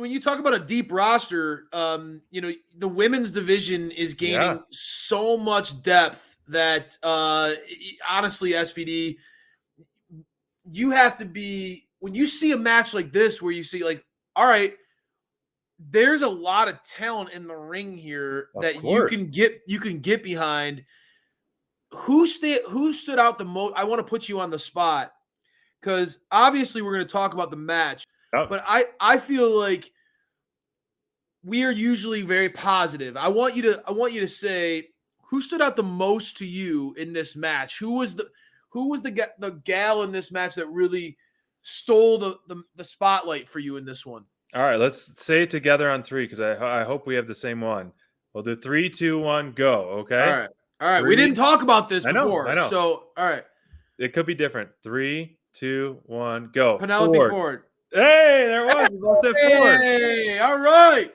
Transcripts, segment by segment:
when you talk about a deep roster, the women's division is gaining so much depth that honestly, SPD, you have to be, when you see a match like this where you see like, all right, there's a lot of talent in the ring here that you can get behind. Who stood out the most? I want to put you on the spot because obviously we're going to talk about the match, but I feel like we are usually very positive. I want you to say who stood out the most to you in this match. Who was the gal in this match that really stole the spotlight for you in this one? All right, let's say it together on 3 because I hope we have the same one. We'll do 3, 2, 1, go. Okay. All right. 3, we didn't talk about this before. I know. So all right. It could be different. 3, 2, 1, go. Penelope Ford. Hey, there it was. We both said Ford. Hey, all right.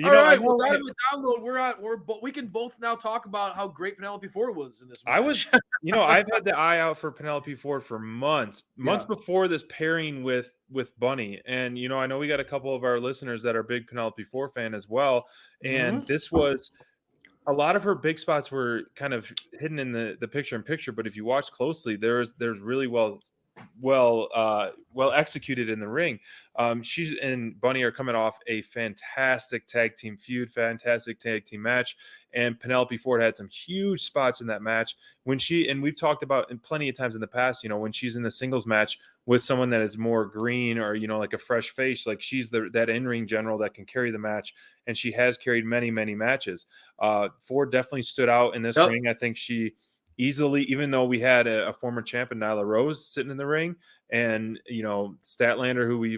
All right. Well, download. We can both now talk about how great Penelope Ford was in this match. I've had the eye out for Penelope Ford for months before this pairing with Bunny. And, I know we got a couple of our listeners that are big Penelope Ford fan as well. And this was a lot of her big spots were kind of hidden in the picture-in-picture. But if you watch closely, there's really well executed in the ring. She's and Bunny are coming off a fantastic tag team feud, fantastic tag team match, and Penelope Ford had some huge spots in that match when we've talked about plenty of times in the past, when she's in the singles match with someone that is more green or like a fresh face, like she's that in-ring general that can carry the match, and she has carried many15 Ford definitely stood out in this ring. I think she easily, even though we had a former champion, Nyla Rose, sitting in the ring, and Statlander, who we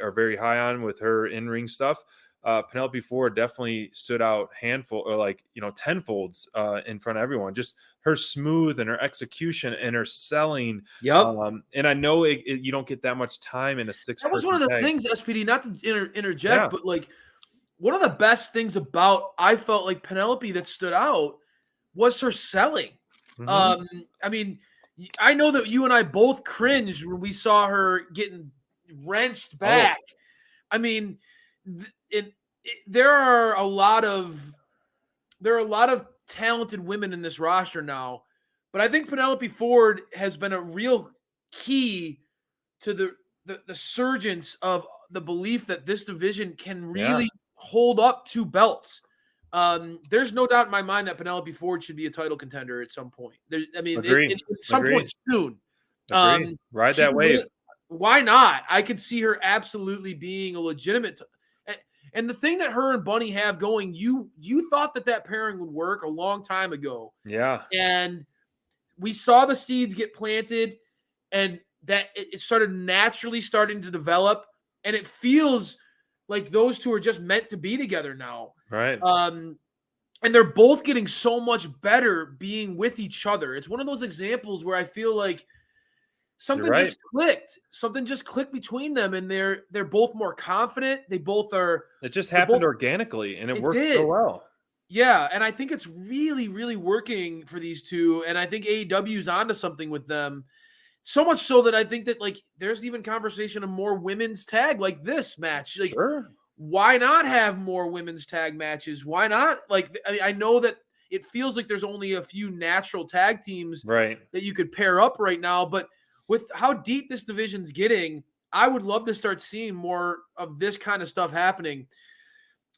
are very high on with her in-ring stuff, Penelope Ford definitely stood out tenfolds in front of everyone. Just her smooth and her execution and her selling. And I know you don't get that much time in a 6-person That was one of the things, SPD, not to interject, but like one of the best things about, I felt like Penelope that stood out was her selling. I mean, I know that you and I both cringed when we saw her getting wrenched back. I mean, there are a lot of talented women in this roster now, but I think Penelope Ford has been a real key to the surgence of the belief that this division can really hold up 2 belts. There's no doubt in my mind that Penelope Ford should be a title contender at some point. At some point soon. Ride that wave. Why not? I could see her absolutely being a legitimate. And the thing that her and Bunny have going, you thought that pairing would work a long time ago. Yeah. And we saw the seeds get planted, and that it started naturally starting to develop, and it feels like those two are just meant to be together now. Right. And they're both getting so much better being with each other. It's one of those examples where I feel like something just clicked. Something just clicked between them, and they're both more confident. They both are. It just happened organically, and it worked so well. Yeah, and I think it's really, really working for these two, and I think AEW's onto something with them. So much so that I think that there's even conversation of more women's tag like this match. Why not have more women's tag matches? Why not? I know that it feels like there's only a few natural tag teams that you could pair up right now, but with how deep this division's getting, I would love to start seeing more of this kind of stuff happening.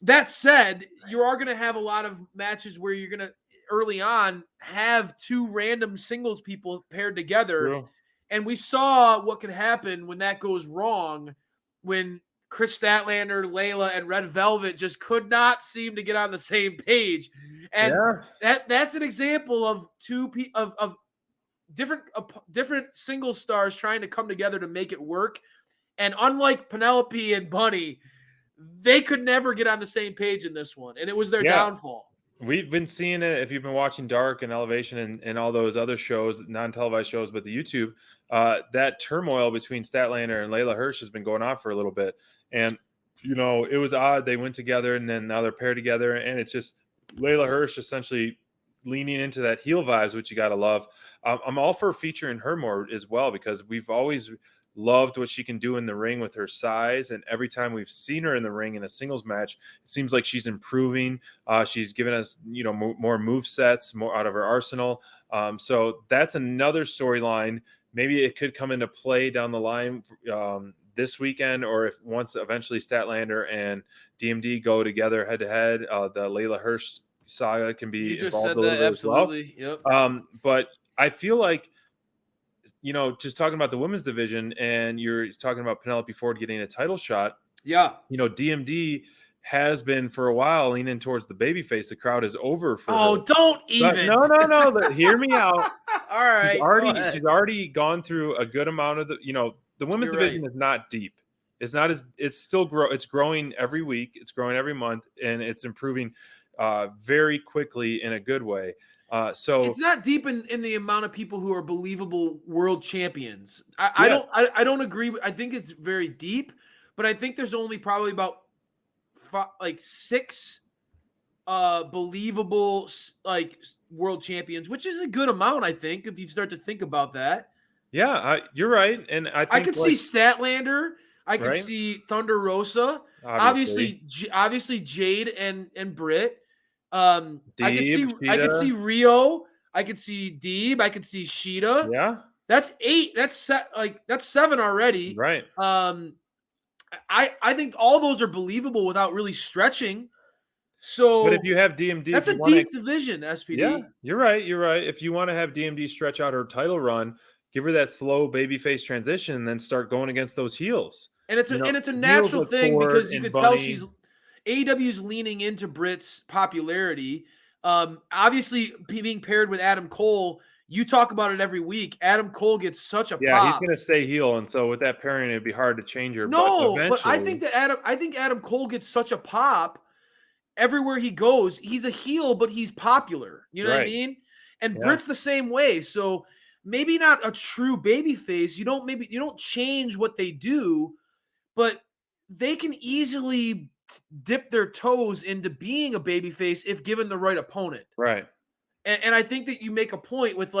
That said, you are going to have a lot of matches where you're going to early on have 2 random singles people paired together. True. And we saw what can happen when that goes wrong, when Chris Statlander, Layla, and Red Velvet just could not seem to get on the same page. And that's an example of of different single stars trying to come together to make it work. And unlike Penelope and Bunny, they could never get on the same page in this one. And it was their downfall. We've been seeing it if you've been watching Dark and Elevation and all those other shows, non-televised shows, but the YouTube, that turmoil between Statlander and Layla Hirsch has been going on for a little bit. And, it was odd. They went together and then now they're paired together. And it's just Layla Hirsch essentially leaning into that heel vibes, which you got to love. I'm all for featuring her more as well, because we've always loved what she can do in the ring with her size. And every time we've seen her in the ring in a singles match, it seems like she's improving. She's given us, more move sets, more out of her arsenal. So that's another storyline. Maybe it could come into play down the line this weekend, or if once eventually Statlander and DMD go together head to head, the Layla Hirsch saga can be involved a little bit absolutely. as well. Yep. But I feel like, just talking about the women's division, and you're talking about Penelope Ford getting a title shot. Yeah. DMD has been for a while leaning towards the babyface. The crowd is over for her. Oh, don't even. But no. Hear me out. All right. She's already gone through a good amount of the women's division is not deep. It's not it's growing every week. It's growing every month, and it's improving very quickly in a good way. So it's not deep in the amount of people who are believable world champions. I don't agree. I think it's very deep, but I think there's only probably about 6 believable world champions, which is a good amount, I think, if you start to think about that. Yeah, you're right, and I think I could see Statlander. I could see Thunder Rosa. Obviously Jade and Britt. Deeb, I could see Rio. I could see Deeb. I could see Sheeta. Yeah, that's 8. That's 7 already. Right. I think all those are believable without really stretching. So, but if you have DMD, that's a deep division, SPD. Yeah, you're right. If you want to have DMD stretch out her title run, give her that slow babyface transition, and then start going against those heels. And it's a natural thing, because you can tell she's AEW's leaning into Britt's popularity. Obviously, being paired with Adam Cole, you talk about it every week. Adam Cole gets such a pop. Yeah, he's going to stay heel, and so with that pairing, it'd be hard to change her. But I think Adam Cole gets such a pop everywhere he goes. He's a heel, but he's popular. You know what I mean? And Britt's the same way. So maybe not a true babyface. You don't change what they do, but they can easily dip their toes into being a babyface if given the right opponent. Right. And I think that you make a point with,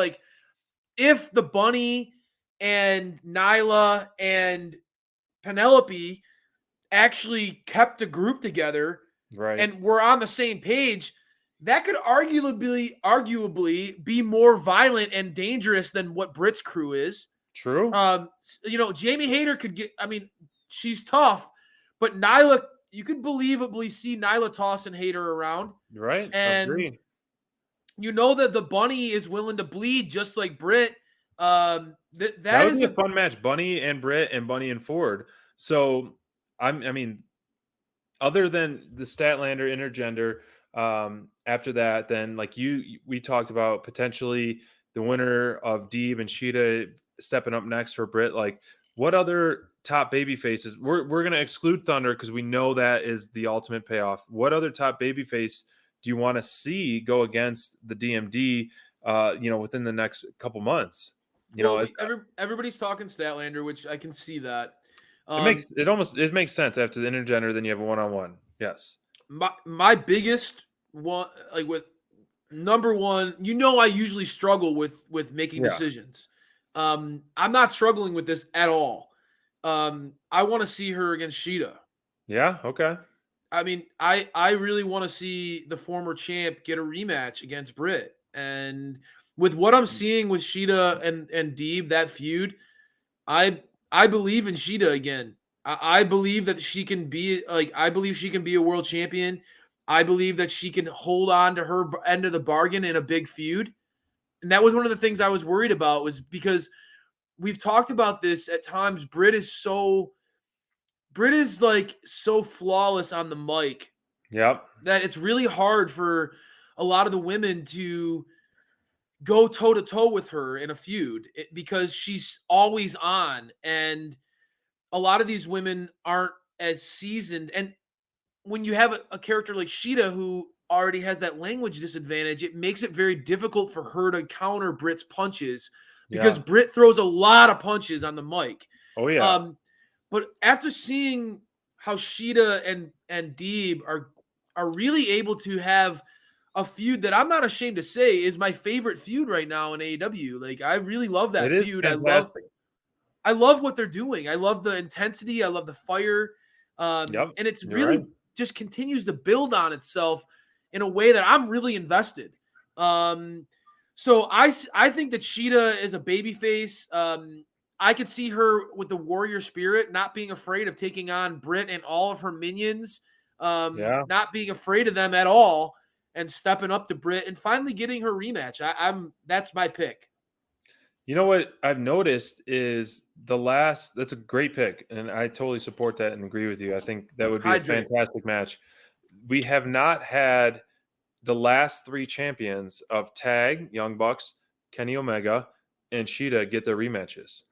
if the Bunny and Nyla and Penelope actually kept the group together, right, and we're on the same page, that could arguably be more violent and dangerous than what Britt's crew is. True. Jamie Hayter could get. I mean, she's tough, but Nyla, you could believably see Nyla tossing Hayter around. Right. And agreed. That the Bunny is willing to bleed just like Britt. That would be a fun match, Bunny and Britt and Bunny and Ford. So other than the Statlander intergender, after that, then we talked about potentially the winner of Deeb and Sheeta stepping up next for Britt. What other top baby faces? We're going to exclude Thunder because we know that is the ultimate payoff. What other top baby face do you want to see go against the DMD, within the next couple months? Everybody's talking Statlander, which I can see that. It makes sense after the intergender. Then you have a one-on-one. Yes. My biggest one, with number one, I usually struggle with making decisions. I'm not struggling with this at all. I want to see her against Sheeta. Yeah. Okay. I mean, I really want to see the former champ get a rematch against Britt. And with what I'm seeing with Sheeta and Deeb, that feud, I believe in Sheeta again. I believe that she can be I believe she can be a world champion. I believe that she can hold on to her end of the bargain in a big feud. And that was one of the things I was worried about, was because we've talked about this at times. Britt is so flawless on the mic. Yep. That it's really hard for a lot of the women to go toe to toe with her in a feud because she's always on. And a lot of these women aren't as seasoned. And when you have a character like Sheeta who already has that language disadvantage, it makes it very difficult for her to counter Britt's punches because Britt throws a lot of punches on the mic. Oh yeah. But after seeing how Sheeta and Deeb are really able to have a feud that I'm not ashamed to say is my favorite feud right now in AEW. Like, I really love that It is feud. fantastic. I love what they're doing. I love the intensity. I love the fire. Yep, And it's you're right. really just continues to build on itself in a way that I'm really invested. So I think that Sheeta is a babyface. I could see her with the warrior spirit, not being afraid of taking on Britt and all of her minions, Yeah. not being afraid of them at all, and stepping up to Britt and finally getting her rematch. That's my pick. You know what I've noticed is that's a great pick, and I totally support that and agree with you. I think that would be a Hydrate. fantastic match. We have not had the last 3 champions of Tag, Young Bucks, Kenny Omega, and Sheeta get their rematches.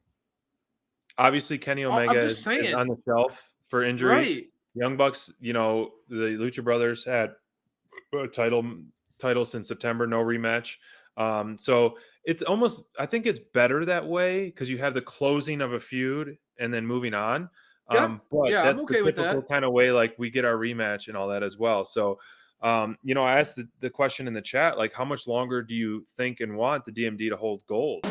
Obviously, Kenny Omega I'm just is saying, on the shelf for injury. right? Young Bucks, the Lucha Brothers had a title since September, no rematch. So it's almost, I think it's better that way because you have the closing of a feud and then moving on. Yeah, But yeah, I'm that's the okay with typical that. kind of way, like we get our rematch and all that as well. So, I asked the question in the chat, like, how much longer do you think and want the DMD to hold gold?